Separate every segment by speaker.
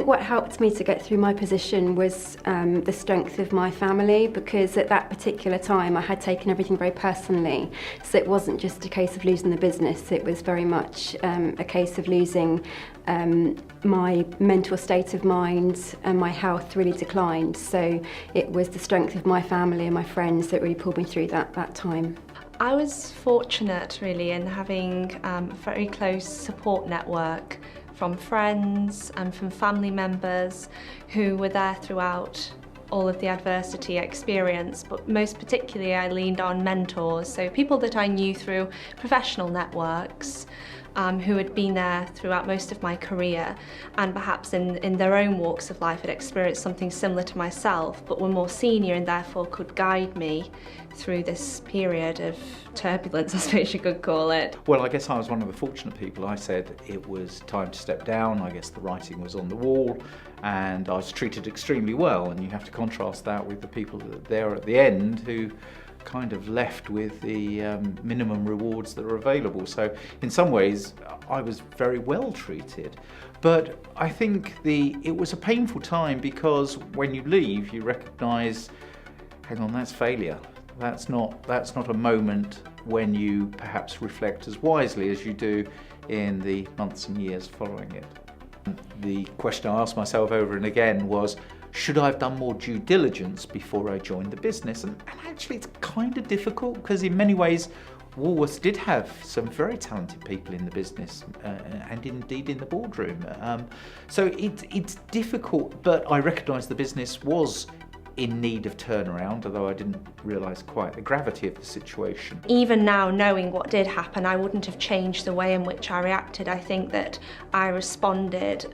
Speaker 1: think what helped me to get through my position was the strength of my family, because at that particular time I had taken everything very personally. So it wasn't just a case of losing the business, it was very much a case of losing my mental state of mind, and my health really declined. So it was the strength of my family and my friends that really pulled me through that time.
Speaker 2: I was fortunate really in having a very close support network from friends and from family members who were there throughout all of the adversity experience, but most particularly I leaned on mentors, so people that I knew through professional networks, who had been there throughout most of my career and perhaps in their own walks of life had experienced something similar to myself, but were more senior and therefore could guide me through this period of turbulence, I suppose you could call it.
Speaker 3: Well, I guess I was one of the fortunate people. I said it was time to step down. I guess the writing was on the wall and I was treated extremely well, and you have to contrast that with the people that are there at the end who kind of left with the minimum rewards that are available. So in some ways I was very well treated, but I think it was a painful time, because when you leave you recognise, hang on, that's failure. That's not a moment when you perhaps reflect as wisely as you do in the months and years following it. The question I asked myself over and again was, should I have done more due diligence before I joined the business? And actually it's kind of difficult, because in many ways Woolworths did have some very talented people in the business and indeed in the boardroom. So it's difficult, but I recognise the business was in need of turnaround, although I didn't realise quite the gravity of the situation.
Speaker 2: Even now, knowing what did happen, I wouldn't have changed the way in which I reacted. I think that I responded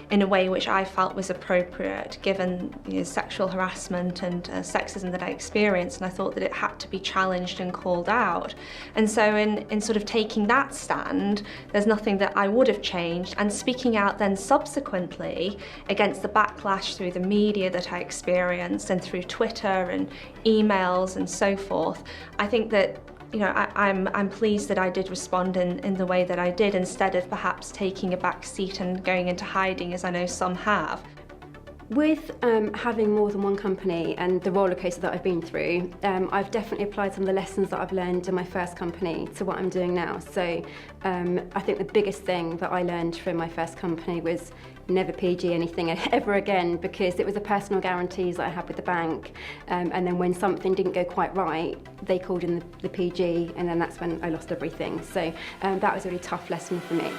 Speaker 2: in a way which I felt was appropriate, given sexual harassment and sexism that I experienced, and I thought that it had to be challenged and called out. And so in sort of taking that stand, there's nothing that I would have changed, and speaking out then subsequently against the backlash through the media that I experienced and through Twitter and emails and so forth, I think that I'm pleased that I did respond in the way that I did, instead of perhaps taking a back seat and going into hiding, as I know some have.
Speaker 1: With having more than one company and the roller coaster that I've been through, I've definitely applied some of the lessons that I've learned in my first company to what I'm doing now. So I think the biggest thing that I learned from my first company was never PG anything ever again, because it was a personal guarantees that I had with the bank, and then when something didn't go quite right, they called in the PG, and then that's when I lost everything. So that was a really tough lesson for me.